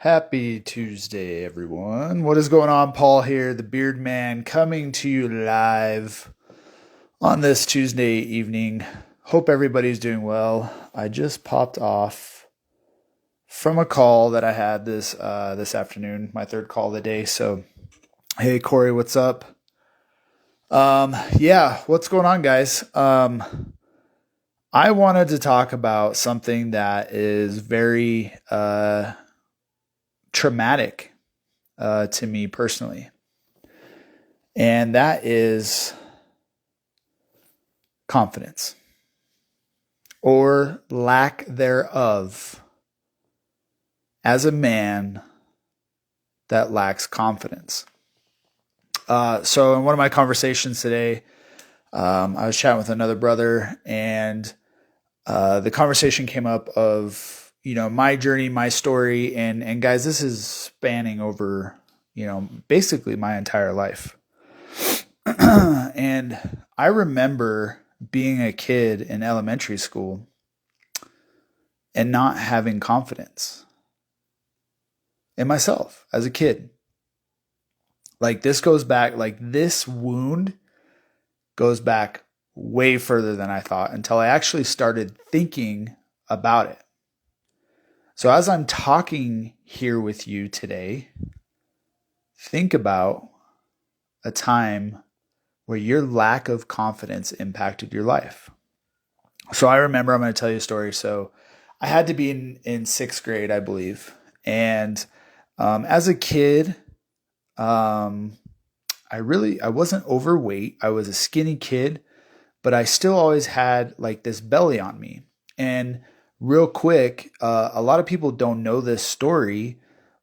Happy Tuesday, everyone. What is going on? Paul here, the Beard Man, coming to you live on this Tuesday evening. Hope everybody's doing well. I just popped off from a call that I had this afternoon, my third call of the day. So, hey, Corey, what's up? What's going on, guys? I wanted to talk about something that is very traumatic to me personally. And that is confidence or lack thereof as a man that lacks confidence. So in one of my conversations today, I was chatting with another brother, and the conversation came up of my journey, my story, and guys, this is spanning over basically my entire life. And I remember being a kid in elementary school and not having confidence in myself as a kid. Like this wound goes back way further than I thought until I actually started thinking about it. So as I'm talking here with you today, think about a time where your lack of confidence impacted your life. So I remember, I'm going to tell you a story. So I had to be in sixth grade, I believe. And as a kid, I wasn't overweight. I was a skinny kid, but I still always had like this belly on me. And real quick, a lot of people don't know this story,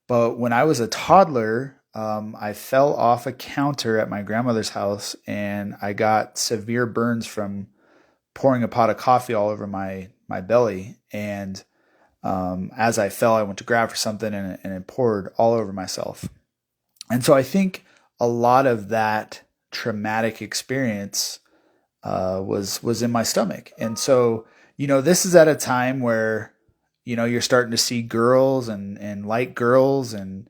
but when I was a toddler, I fell off a counter at my grandmother's house and I got severe burns from pouring a pot of coffee all over my belly. And as I fell, I went to grab for something and it poured all over myself. And so I think a lot of that traumatic experience was in my stomach. And so, this is at a time where, you're starting to see girls and like girls and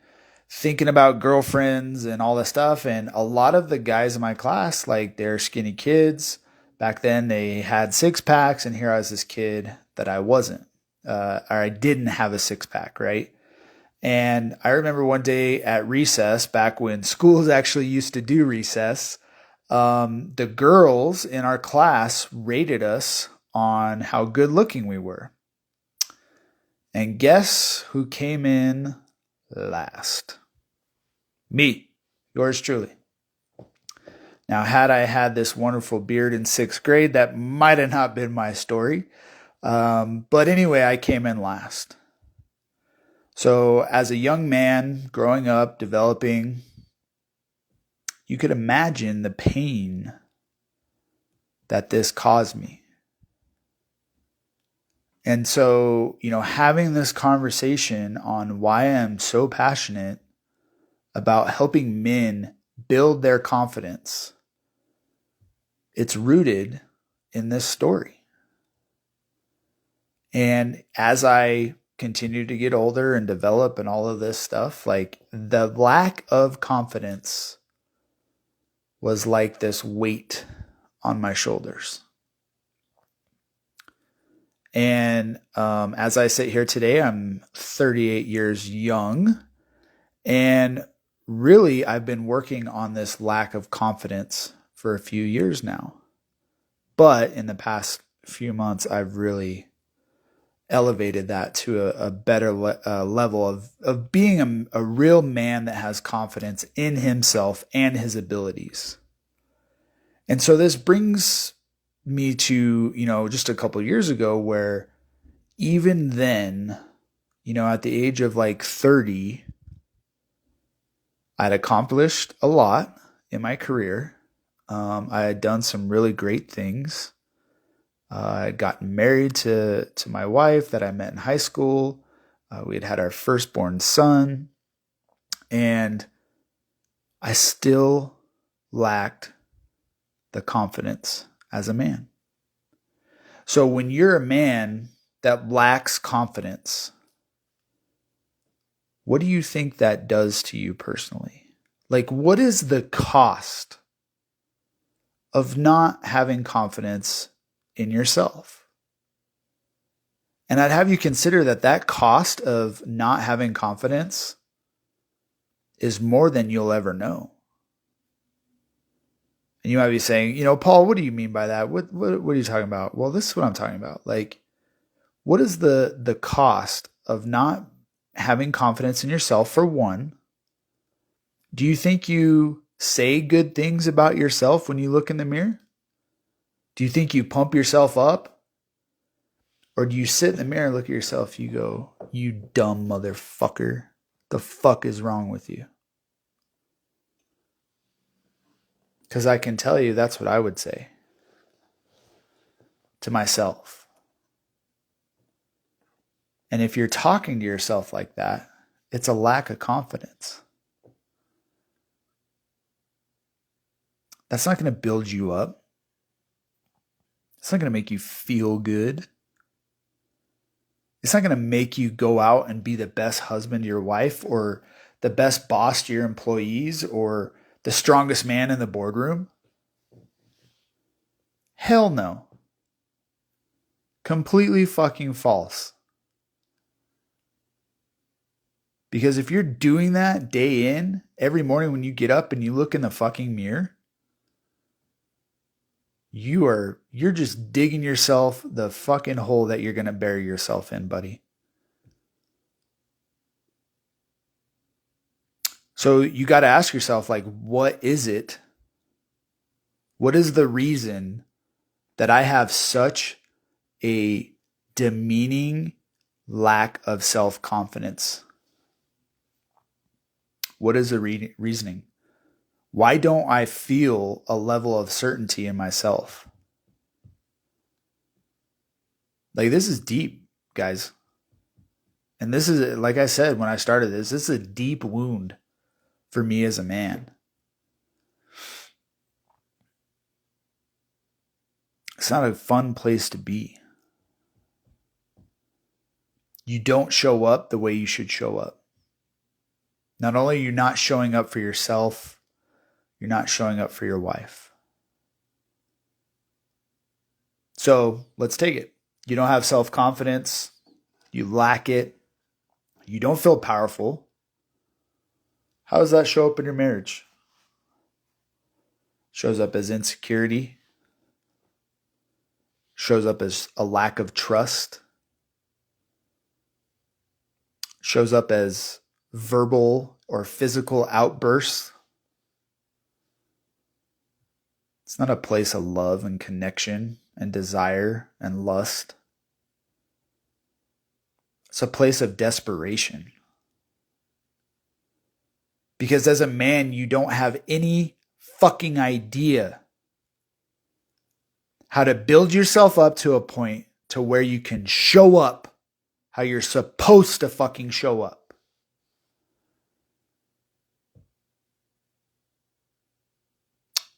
thinking about girlfriends and all this stuff. And a lot of the guys in my class, like they're skinny kids. Back then they had six packs, and here I was this kid that I wasn't, or I didn't have a six pack, right? And I remember one day at recess, back when schools actually used to do recess, the girls in our class rated us on how good looking we were. And guess who came in last? Me, yours truly. Now, had I had this wonderful beard in sixth grade, that might have not been my story. But anyway, I came in last. So as a young man growing up, developing, you could imagine the pain that this caused me. And so, having this conversation on why I'm so passionate about helping men build their confidence, it's rooted in this story. And as I continue to get older and develop and all of this stuff, like the lack of confidence was like this weight on my shoulders. And as I sit here today, I'm 38 years young. And really, I've been working on this lack of confidence for a few years now. But in the past few months, I've really elevated that to a better level of being a real man that has confidence in himself and his abilities. And so this brings me to, just a couple of years ago where even then, at the age of like 30, I'd accomplished a lot in my career. I had done some really great things. I got married to my wife that I met in high school. We had our firstborn son, and I still lacked the confidence as a man. So when you're a man that lacks confidence, What do you think that does to you personally? Like, what is the cost of not having confidence in yourself? And I'd have you consider that cost of not having confidence is more than you'll ever know. And you might be saying, Paul, what do you mean by that? What are you talking about? Well, this is what I'm talking about. Like, what is the cost of not having confidence in yourself? For one, do you think you say good things about yourself when you look in the mirror? Do you think you pump yourself up? Or do you sit in the mirror and look at yourself, you go, you dumb motherfucker, the fuck is wrong with you? Because I can tell you that's what I would say to myself. And if you're talking to yourself like that, it's a lack of confidence. That's not going to build you up. It's not going to make you feel good. It's not going to make you go out and be the best husband to your wife or the best boss to your employees or the strongest man in the boardroom. Hell no. Completely fucking false. Because if you're doing that day in, every morning when you get up and you look in the fucking mirror, you're just digging yourself the fucking hole that you're going to bury yourself in, buddy. So you got to ask yourself, like, what is it? What is the reason that I have such a demeaning lack of self-confidence? What is the reasoning? Why don't I feel a level of certainty in myself? Like, this is deep, guys. And this is, like I said when I started this is a deep wound for me as a man. It's not a fun place to be. You don't show up the way you should show up. Not only are you not showing up for yourself, you're not showing up for your wife. So let's take it. You don't have self-confidence. You lack it. You don't feel powerful. How does that show up in your marriage? Shows up as insecurity. Shows up as a lack of trust. Shows up as verbal or physical outbursts. It's not a place of love and connection and desire and lust. It's a place of desperation. Because as a man, you don't have any fucking idea how to build yourself up to a point to where you can show up how you're supposed to fucking show up.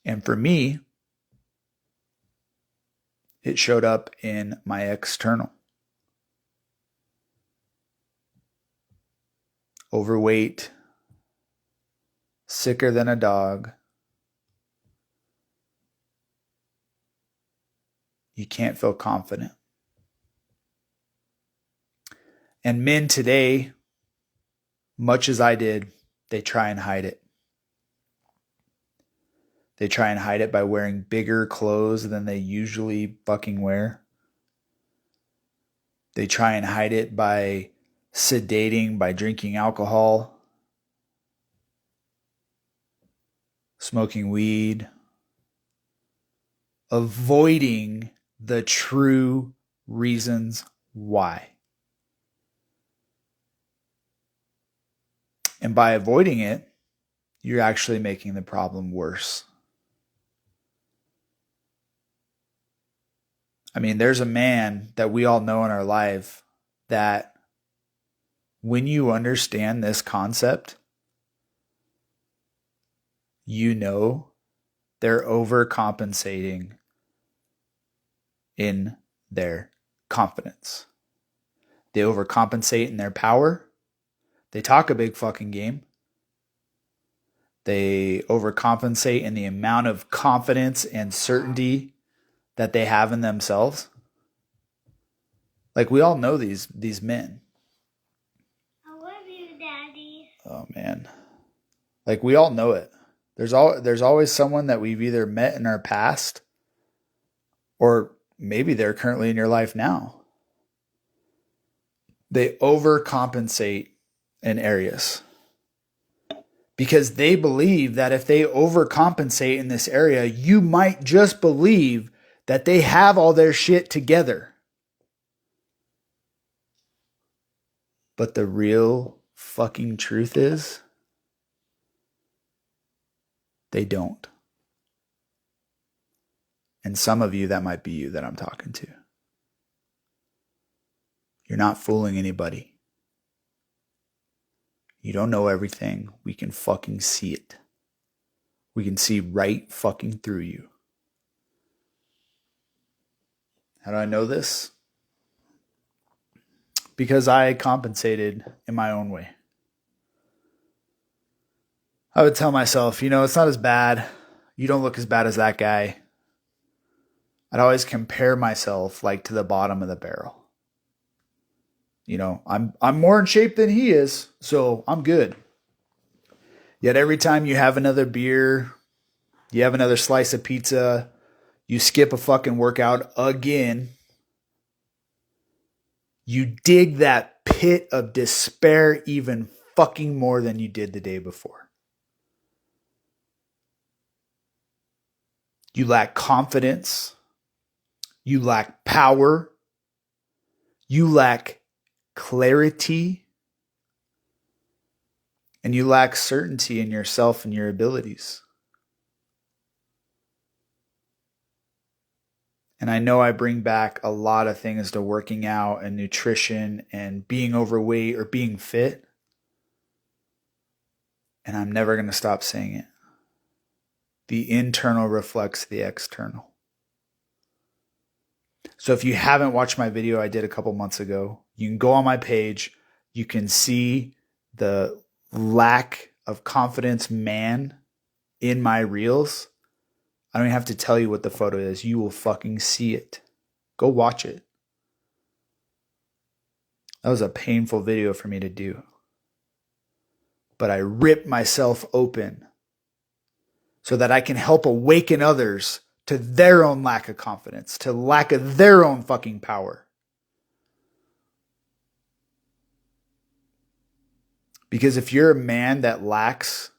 And for me, it showed up in my external. Overweight, sicker than a dog. You can't feel confident. And men today, much as I did, they try and hide it. They try and hide it by wearing bigger clothes than they usually fucking wear. They try and hide it by sedating, by drinking alcohol, smoking weed, avoiding the true reasons why. And by avoiding it, you're actually making the problem worse. I mean, there's a man that we all know in our life that when you understand this concept, you know they're overcompensating in their confidence. They overcompensate in their power. They talk a big fucking game. They overcompensate in the amount of confidence and certainty that they have in themselves. Like, we all know these men. I love you, Daddy. Oh, man. Like, we all know it. There's always someone that we've either met in our past, or maybe they're currently in your life now. They overcompensate in areas because they believe that if they overcompensate in this area, you might just believe that they have all their shit together. But the real fucking truth is, they don't. And some of you, that might be you that I'm talking to. You're not fooling anybody. You don't know everything. We can fucking see it. We can see right fucking through you. How do I know this? Because I compensated in my own way. I would tell myself, it's not as bad. You don't look as bad as that guy. I'd always compare myself like to the bottom of the barrel. I'm more in shape than he is, so I'm good. Yet every time you have another beer, you have another slice of pizza, you skip a fucking workout again, you dig that pit of despair even fucking more than you did the day before. You lack confidence. You lack power. You lack clarity. And you lack certainty in yourself and your abilities. And I know I bring back a lot of things to working out and nutrition and being overweight or being fit. And I'm never going to stop saying it. The internal reflects the external. So if you haven't watched my video I did a couple months ago, you can go on my page. You can see the lack of confidence man in my reels. I don't even have to tell you what the photo is. You will fucking see it. Go watch it. That was a painful video for me to do. But I ripped myself open so that I can help awaken others to their own lack of confidence, to lack of their own fucking power. Because if you're a man that lacks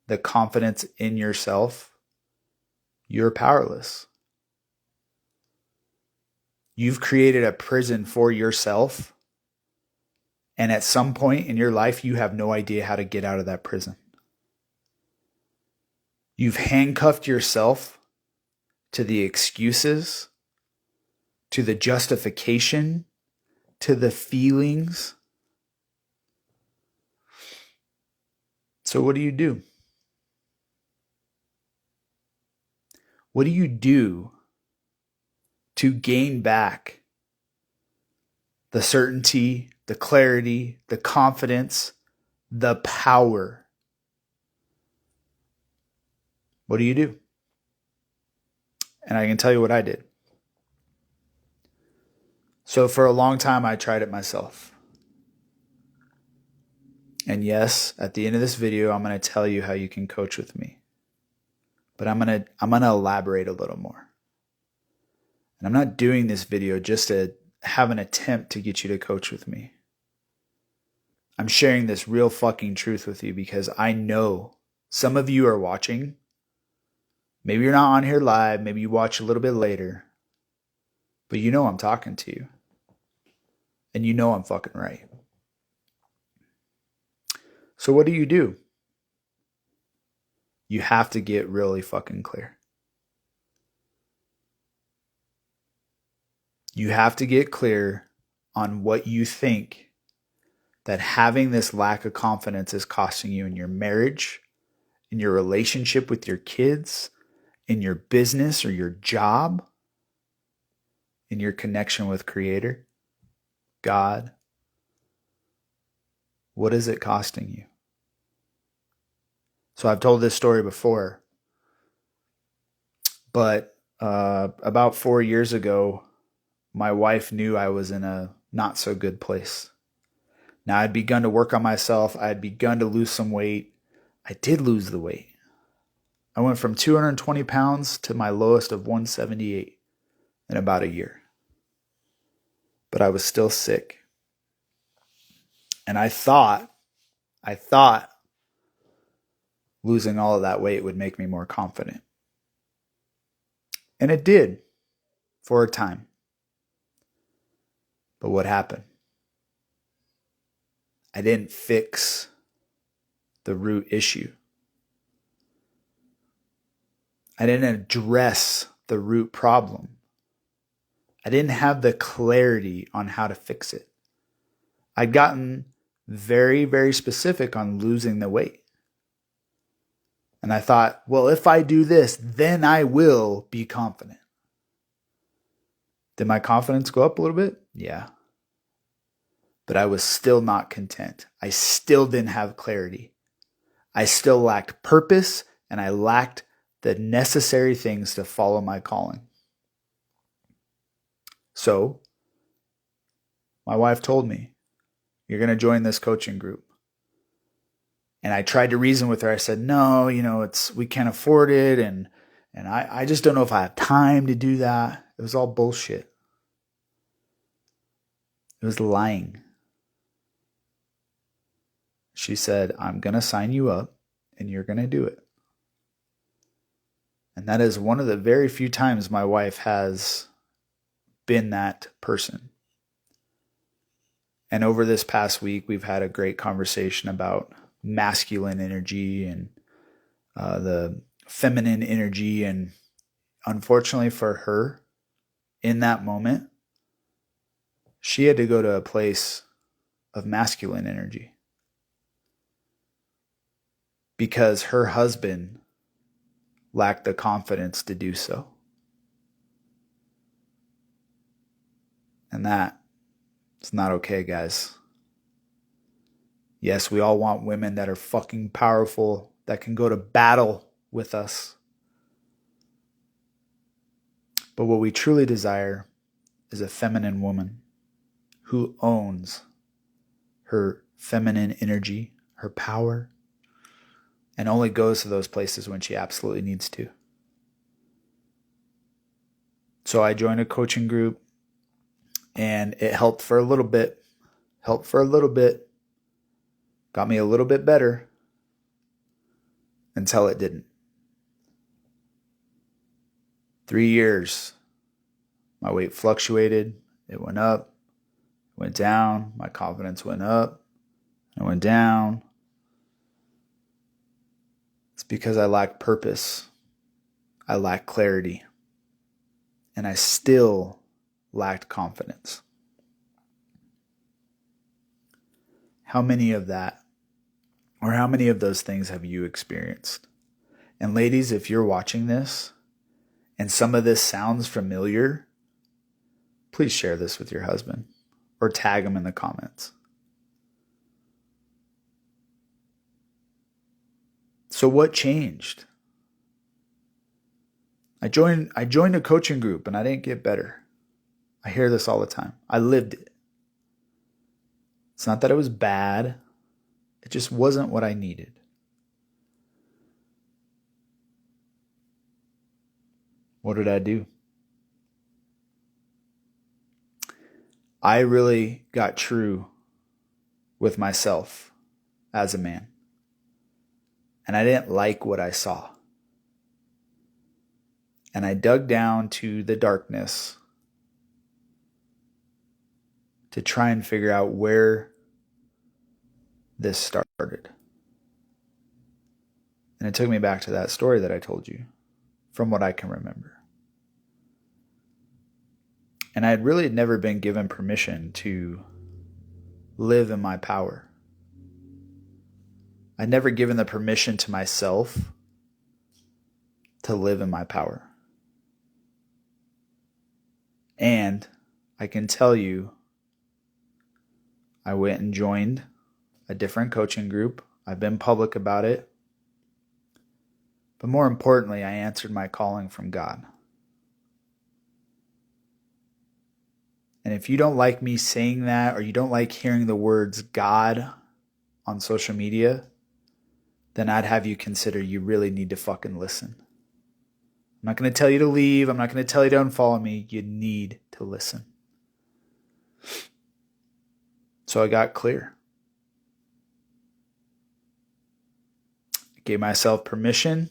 the confidence in yourself, you're powerless. You've created a prison for yourself, and at some point in your life, you have no idea how to get out of that prison. You've handcuffed yourself to the excuses, to the justification, to the feelings. So what do you do? What do you do to gain back the certainty, the clarity, the confidence, the power? What do you do? And I can tell you what I did. So for a long time, I tried it myself. And yes, at the end of this video, I'm going to tell you how you can coach with me. But I'm going to elaborate a little more. And I'm not doing this video just to have an attempt to get you to coach with me. I'm sharing this real fucking truth with you because I know some of you are watching. Maybe you're not on here live. Maybe you watch a little bit later. But you know I'm talking to you. And you know I'm fucking right. So what do? You have to get really fucking clear. You have to get clear on what you think that having this lack of confidence is costing you in your marriage, in your relationship with your kids, in your business or your job, in your connection with Creator, God, What is it costing you? So I've told this story before, but about 4 years ago, my wife knew I was in a not so good place. Now I'd begun to work on myself. I had begun to lose some weight. I did lose the weight. I went from 220 pounds to my lowest of 178 in about a year. But I was still sick. And I thought losing all of that weight would make me more confident. And it did for a time. But what happened? I didn't fix the root issue. I didn't address the root problem. I didn't have the clarity on how to fix it. I'd gotten very, very specific on losing the weight. And I thought, well, if I do this, then I will be confident. Did my confidence go up a little bit? Yeah. But I was still not content. I still didn't have clarity. I still lacked purpose, and I lacked the necessary things to follow my calling. So, my wife told me, you're going to join this coaching group. And I tried to reason with her. I said, no, we can't afford it. And I just don't know if I have time to do that. It was all bullshit. It was lying. She said, I'm going to sign you up and you're going to do it. And that is one of the very few times my wife has been that person. And over this past week, we've had a great conversation about masculine energy and the feminine energy. And unfortunately for her, in that moment, she had to go to a place of masculine energy because her husband lacked the confidence to do so. And that is not okay, guys. Yes, we all want women that are fucking powerful, that can go to battle with us. But what we truly desire is a feminine woman who owns her feminine energy, her power, and only goes to those places when she absolutely needs to. So I joined a coaching group, and it helped for a little bit. Got me a little bit better until it didn't. 3 years, my weight fluctuated. It went up, went down. My confidence went up, it went down. It's because I lacked purpose. I lacked clarity. And I still lacked confidence. How many of those things have you experienced? And ladies, if you're watching this and some of this sounds familiar, please share this with your husband or tag him in the comments. So what changed? I joined a coaching group and I didn't get better. I hear this all the time. I lived it. It's not that it was bad. It just wasn't what I needed. What did I do? I really got true with myself as a man. And I didn't like what I saw. And I dug down to the darkness to try and figure out where this started. And it took me back to that story that I told you, from what I can remember. And I had really never been given permission to live in my power. I'd never given the permission to myself to live in my power. And I can tell you, I went and joined a different coaching group. I've been public about it. But more importantly, I answered my calling from God. And if you don't like me saying that, or you don't like hearing the words God on social media, then I'd have you consider you really need to fucking listen. I'm not going to tell you to leave. I'm not going to tell you to unfollow me. You need to listen. So I got clear. I gave myself permission.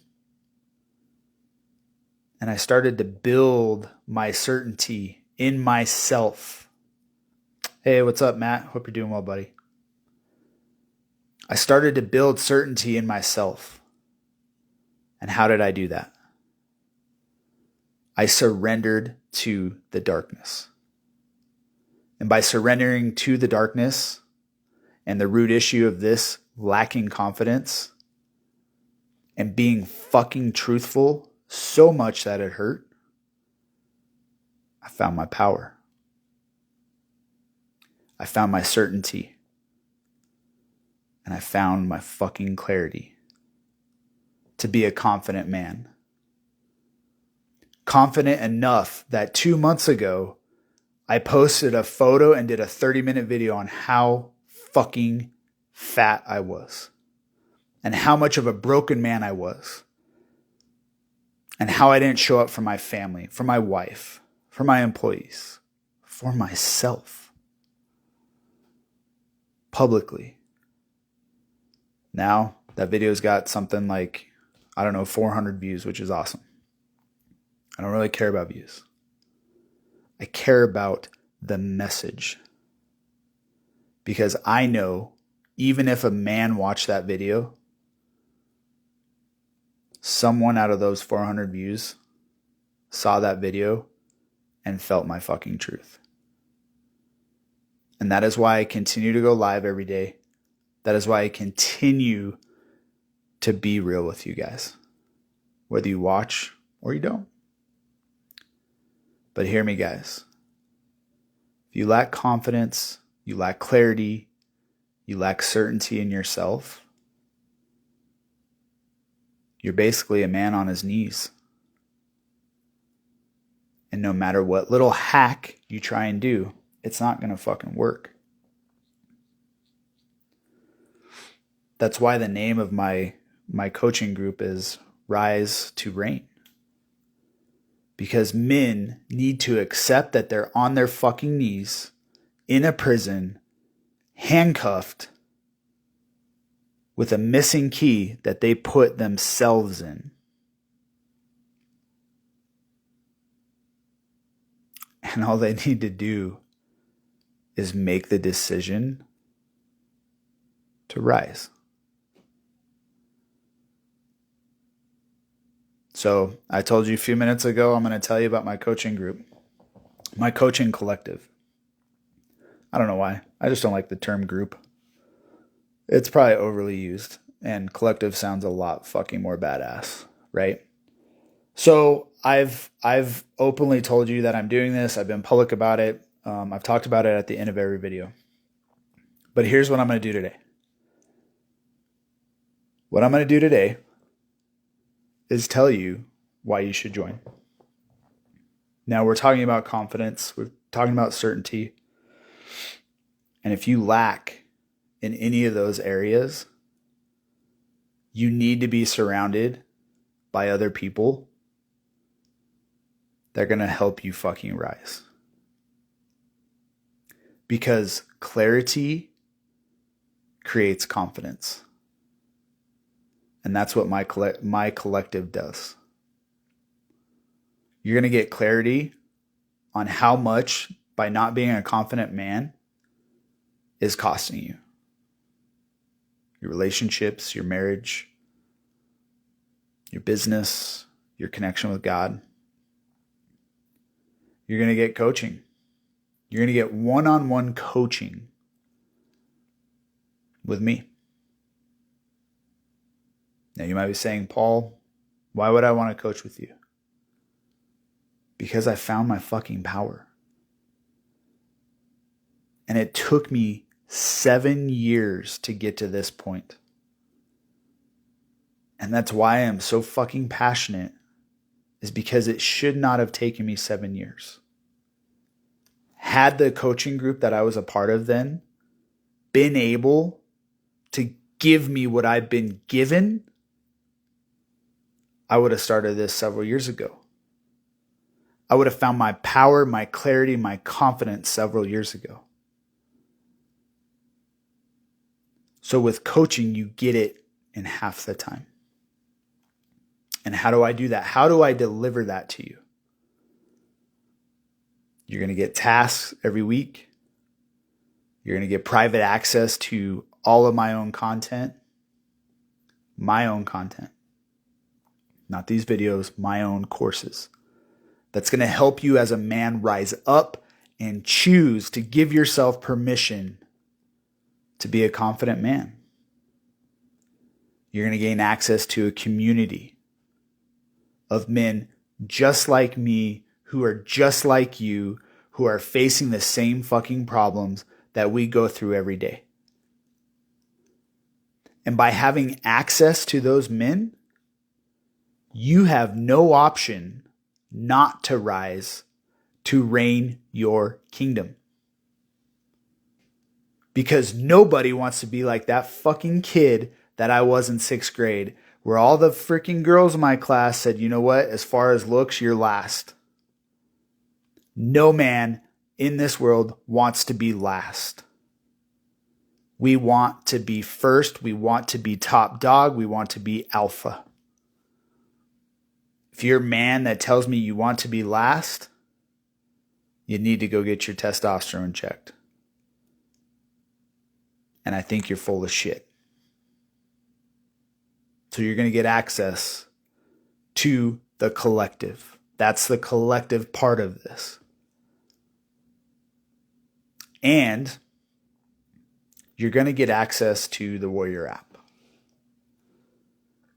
And I started to build my certainty in myself. Hey, what's up, Matt? Hope you're doing well, buddy. I started to build certainty in myself. And how did I do that? I surrendered to the darkness. And by surrendering to the darkness and the root issue of this lacking confidence and being fucking truthful so much that it hurt, I found my power. I found my certainty. And I found my fucking clarity to be a confident man. Confident enough that 2 months ago, I posted a photo and did a 30-minute video on how fucking fat I was and how much of a broken man I was and how I didn't show up for my family, for my wife, for my employees, for myself publicly. Now that video's got something like, 400 views, which is awesome. I don't really care about views. I care about the message. Because I know, even if a man watched that video, someone out of those 400 views saw that video and felt my fucking truth. And that is why I continue to go live every day. That is why I continue to be real with you guys, whether you watch or you don't. But hear me, guys. If you lack confidence, you lack clarity, you lack certainty in yourself, you're basically a man on his knees. And no matter what little hack you try and do, it's not going to fucking work. That's why the name of my coaching group is Rise to Reign. Because men need to accept that they're on their fucking knees in a prison, handcuffed, with a missing key that they put themselves in. And all they need to do is make the decision to rise. So I told you a few minutes ago, I'm going to tell you about my coaching group, my coaching collective. I don't know why. I just don't like the term group. It's probably overly used, and collective sounds a lot fucking more badass, right? So I've openly told you that I'm doing this. I've been public about it. I've talked about it at the end of every video. But here's what I'm going to do today. What I'm going to do today is tell you why you should join. Now, we're talking about confidence. We're talking about certainty. And if you lack in any of those areas, you need to be surrounded by other people that are going to help you fucking rise. Because clarity creates confidence. And that's what my collective does. You're going to get clarity on how much, by not being a confident man, is costing you. Your relationships, your marriage, your business, your connection with God. You're going to get coaching. You're going to get one-on-one coaching with me. Now you might be saying, Paul, why would I want to coach with you? Because I found my fucking power. And it took me 7 years to get to this point. And that's why I am so fucking passionate, is because it should not have taken me 7 years. Had the coaching group that I was a part of then been able to give me what I've been given, I would have started this several years ago. I would have found my power, my clarity, my confidence several years ago. So with coaching, you get it in half the time. And how do I do that? How do I deliver that to you? You're going to get tasks every week. You're going to get private access to all of my own content. My own content. Not these videos, my own courses. That's going to help you as a man rise up and choose to give yourself permission to be a confident man. You're going to gain access to a community of men just like me, who are just like you, who are facing the same fucking problems that we go through every day. And by having access to those men, you have no option not to rise to reign your kingdom. Because nobody wants to be like that fucking kid that I was in 6th grade, where all the freaking girls in my class said, you know what, as far as looks, you're last. No man in this world wants to be last. We want to be first. We want to be top dog. We want to be alpha. If you're a man that tells me you want to be last, you need to go get your testosterone checked. And I think you're full of shit. So you're going to get access to the collective. That's the collective part of this. And you're going to get access to the Warrior app.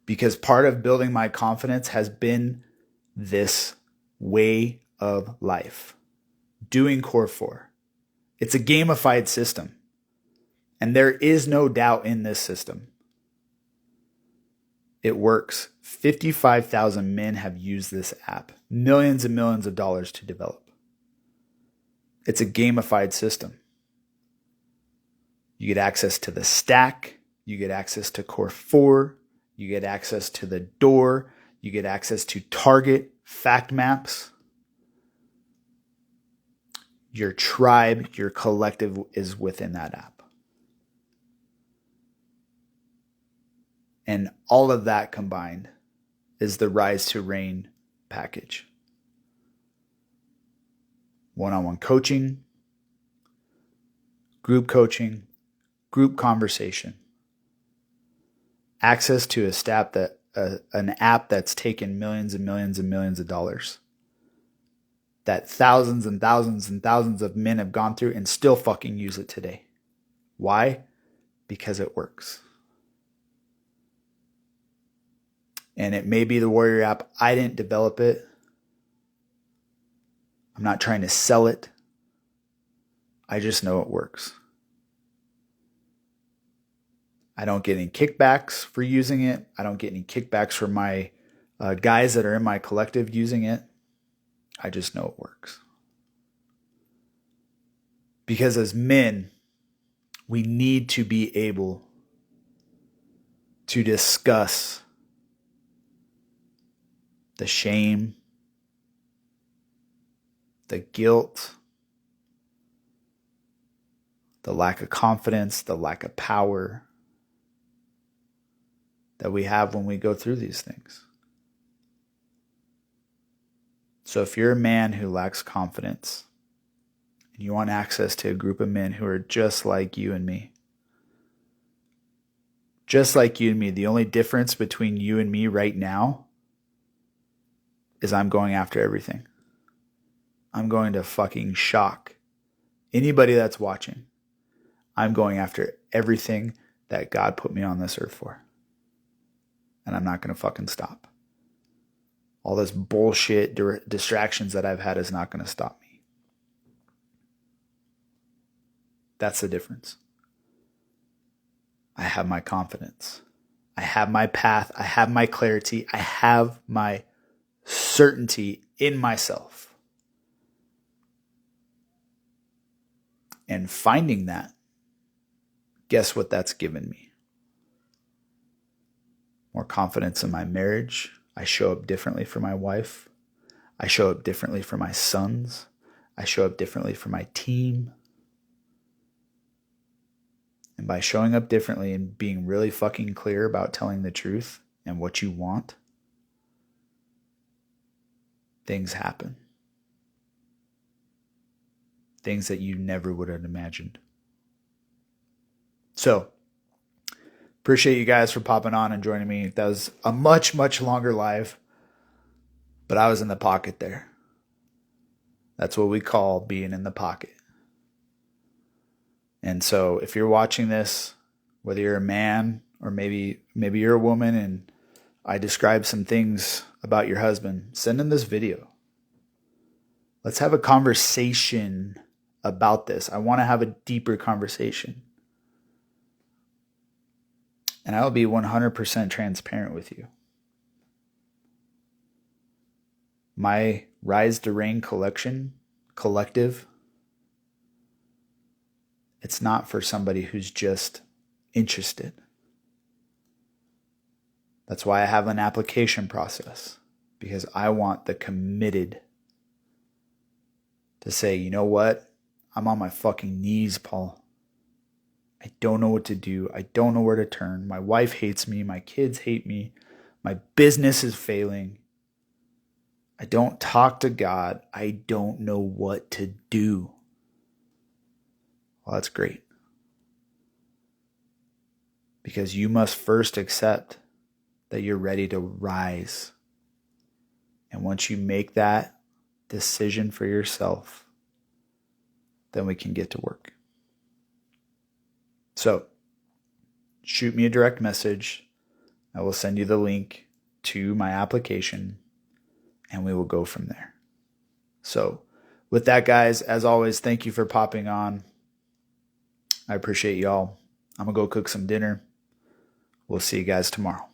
Because part of building my confidence has been this way of life. Doing Core 4. It's a gamified system. And there is no doubt in this system. It works. 55,000 men have used this app. Millions and millions of dollars to develop. It's a gamified system. You get access to the stack. You get access to Core 4. You get access to the door. You get access to target fact maps. Your tribe, your collective is within that app. And all of that combined is the Rise to Reign package. One-on-one coaching, group coaching, group conversation. Access to an app that's taken millions and millions and millions of dollars. That thousands and thousands and thousands of men have gone through and still fucking use it today. Why? Because it works. And it may be the Warrior app. I didn't develop it. I'm not trying to sell it. I just know it works. I don't get any kickbacks for using it. I don't get any kickbacks from my guys that are in my collective using it. I just know it works. Because as men, we need to be able to discuss the shame, the guilt, the lack of confidence, the lack of power that we have when we go through these things. So if you're a man who lacks confidence and you want access to a group of men who are just like you and me, the only difference between you and me right now is I'm going after everything. I'm going to fucking shock anybody that's watching. I'm going after everything that God put me on this earth for. And I'm not going to fucking stop. All this bullshit distractions that I've had is not going to stop me. That's the difference. I have my confidence. I have my path. I have my clarity. I have my certainty in myself. And finding that, guess what that's given me? More confidence in my marriage. I show up differently for my wife. I show up differently for my sons. I show up differently for my team. And by showing up differently and being really fucking clear about telling the truth and what you want, things happen. Things that you never would have imagined. So, appreciate you guys for popping on and joining me. That was a much, much longer live, but I was in the pocket there. That's what we call being in the pocket. And so if you're watching this, whether you're a man or maybe you're a woman and I describe some things about your husband, send him this video. Let's have a conversation about this. I want to have a deeper conversation. And I'll be 100% transparent with you. My Rise to Reign collective, it's not for somebody who's just interested. That's why I have an application process, because I want the committed to say, you know what? I'm on my fucking knees, Paul. I don't know what to do. I don't know where to turn. My wife hates me. My kids hate me. My business is failing. I don't talk to God. I don't know what to do. Well, that's great. Because you must first accept that you're ready to rise. And once you make that decision for yourself, then we can get to work. So, shoot me a direct message. I will send you the link to my application, and we will go from there. So, with that, guys, as always, thank you for popping on. I appreciate y'all. I'm going to go cook some dinner. We'll see you guys tomorrow.